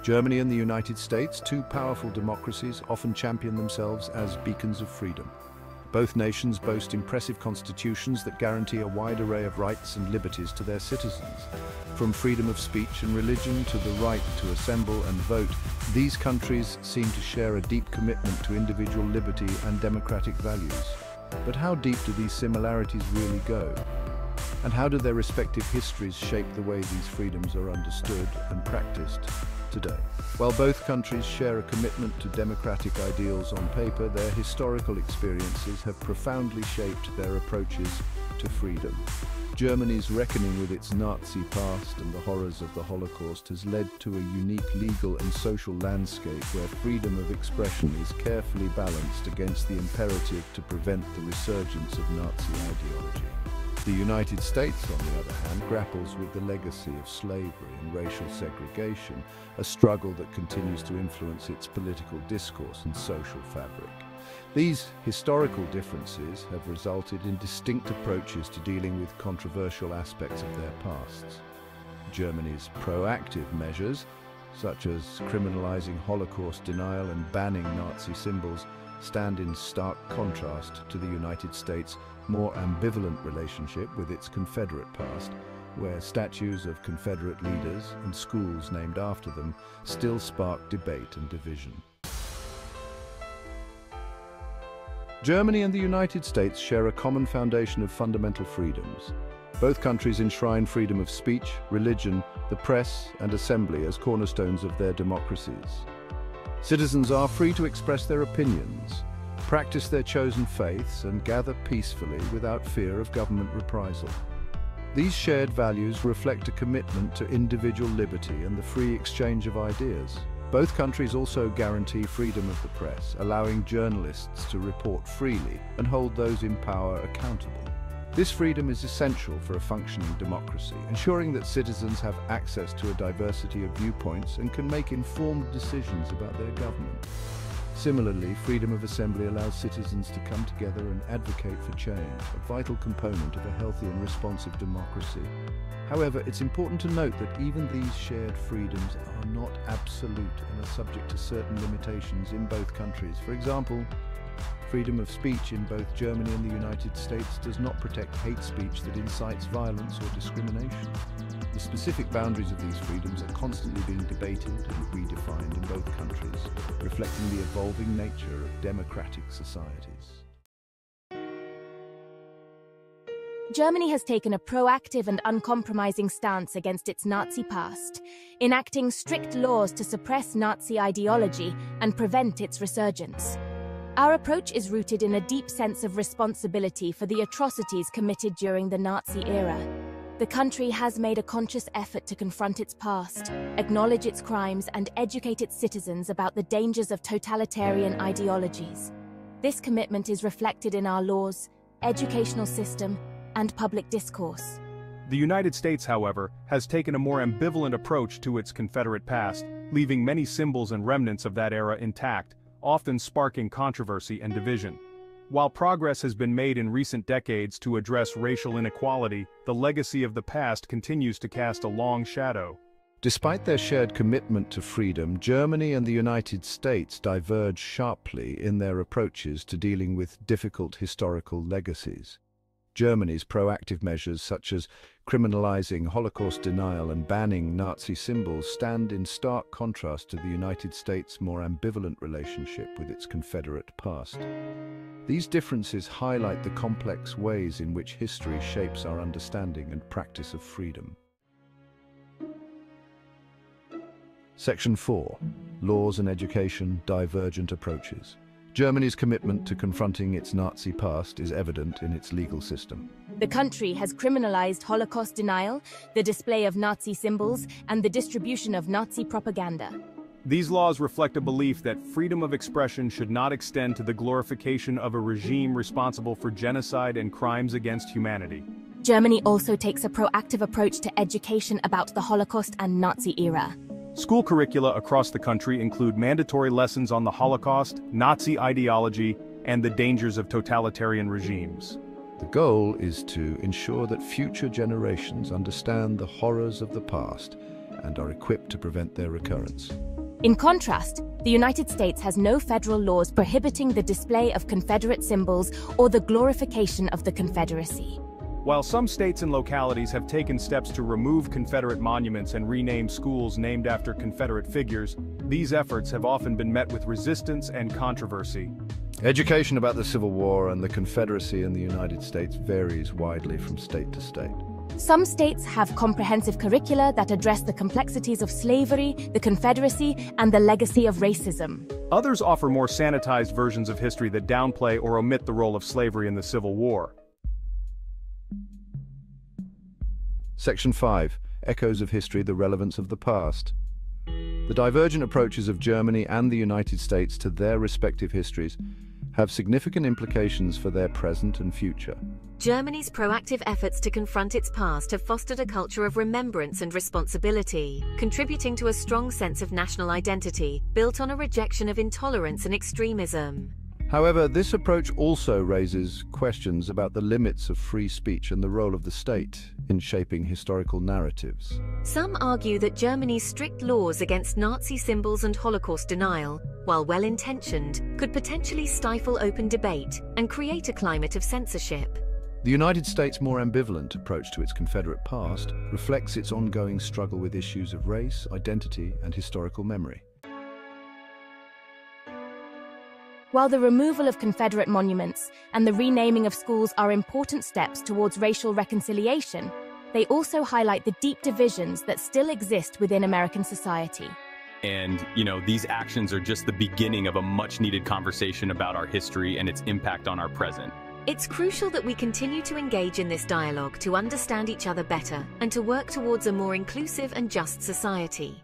Germany and the United States, two powerful democracies, often champion themselves as beacons of freedom. Both nations boast impressive constitutions that guarantee a wide array of rights and liberties to their citizens. From freedom of speech and religion to the right to assemble and vote, these countries seem to share a deep commitment to individual liberty and democratic values. But how deep do these similarities really go? And how do their respective histories shape the way these freedoms are understood and practiced today? While both countries share a commitment to democratic ideals on paper, their historical experiences have profoundly shaped their approaches to freedom. Germany's reckoning with its Nazi past and the horrors of the Holocaust has led to a unique legal and social landscape where freedom of expression is carefully balanced against the imperative to prevent the resurgence of Nazi ideology. The United States, on the other hand, grapples with the legacy of slavery and racial segregation, a struggle that continues to influence its political discourse and social fabric. These historical differences have resulted in distinct approaches to dealing with controversial aspects of their pasts. Germany's proactive measures, such as criminalizing Holocaust denial and banning Nazi symbols, stand in stark contrast to the United States' more ambivalent relationship with its Confederate past, where statues of Confederate leaders and schools named after them still spark debate and division. Germany and the United States share a common foundation of fundamental freedoms. Both countries enshrine freedom of speech, religion, the press, and assembly as cornerstones of their democracies. Citizens are free to express their opinions, practice their chosen faiths, and gather peacefully without fear of government reprisal. These shared values reflect a commitment to individual liberty and the free exchange of ideas. Both countries also guarantee freedom of the press, allowing journalists to report freely and hold those in power accountable. This freedom is essential for a functioning democracy, ensuring that citizens have access to a diversity of viewpoints and can make informed decisions about their government. Similarly, freedom of assembly allows citizens to come together and advocate for change, a vital component of a healthy and responsive democracy. However, it's important to note that even these shared freedoms are not absolute and are subject to certain limitations in both countries. For example, freedom of speech in both Germany and the United States does not protect hate speech that incites violence or discrimination. The specific boundaries of these freedoms are constantly being debated and redefined in both countries, reflecting the evolving nature of democratic societies. Germany has taken a proactive and uncompromising stance against its Nazi past, enacting strict laws to suppress Nazi ideology and prevent its resurgence. Our approach is rooted in a deep sense of responsibility for the atrocities committed during the Nazi era. The country has made a conscious effort to confront its past, acknowledge its crimes, and educate its citizens about the dangers of totalitarian ideologies. This commitment is reflected in our laws, educational system, and public discourse. The United States, however, has taken a more ambivalent approach to its Confederate past, leaving many symbols and remnants of that era intact, often sparking controversy and division. While progress has been made in recent decades to address racial inequality, the legacy of the past continues to cast a long shadow. Despite their shared commitment to freedom, Germany and the United States diverge sharply in their approaches to dealing with difficult historical legacies. Germany's proactive measures such as criminalizing Holocaust denial and banning Nazi symbols stand in stark contrast to the United States' more ambivalent relationship with its Confederate past. These differences highlight the complex ways in which history shapes our understanding and practice of freedom. Section 4. Laws and Education, Divergent Approaches. Germany's commitment to confronting its Nazi past is evident in its legal system. The country has criminalized Holocaust denial, the display of Nazi symbols, and the distribution of Nazi propaganda. These laws reflect a belief that freedom of expression should not extend to the glorification of a regime responsible for genocide and crimes against humanity. Germany also takes a proactive approach to education about the Holocaust and Nazi era. School curricula across the country include mandatory lessons on the Holocaust, Nazi ideology, and the dangers of totalitarian regimes. The goal is to ensure that future generations understand the horrors of the past and are equipped to prevent their recurrence. In contrast, the United States has no federal laws prohibiting the display of Confederate symbols or the glorification of the Confederacy. While some states and localities have taken steps to remove Confederate monuments and rename schools named after Confederate figures, these efforts have often been met with resistance and controversy. Education about the Civil War and the Confederacy in the United States varies widely from state to state. Some states have comprehensive curricula that address the complexities of slavery, the Confederacy, and the legacy of racism. Others offer more sanitized versions of history that downplay or omit the role of slavery in the Civil War. Section 5. Echoes of History: The Relevance of the Past. The divergent approaches of Germany and the United States to their respective histories have significant implications for their present and future. Germany's proactive efforts to confront its past have fostered a culture of remembrance and responsibility, contributing to a strong sense of national identity, built on a rejection of intolerance and extremism. However, this approach also raises questions about the limits of free speech and the role of the state in shaping historical narratives. Some argue that Germany's strict laws against Nazi symbols and Holocaust denial, while well-intentioned, could potentially stifle open debate and create a climate of censorship. The United States' more ambivalent approach to its Confederate past reflects its ongoing struggle with issues of race, identity, and historical memory. While the removal of Confederate monuments and the renaming of schools are important steps towards racial reconciliation, they also highlight the deep divisions that still exist within American society. And, these actions are just the beginning of a much-needed conversation about our history and its impact on our present. It's crucial that we continue to engage in this dialogue to understand each other better and to work towards a more inclusive and just society.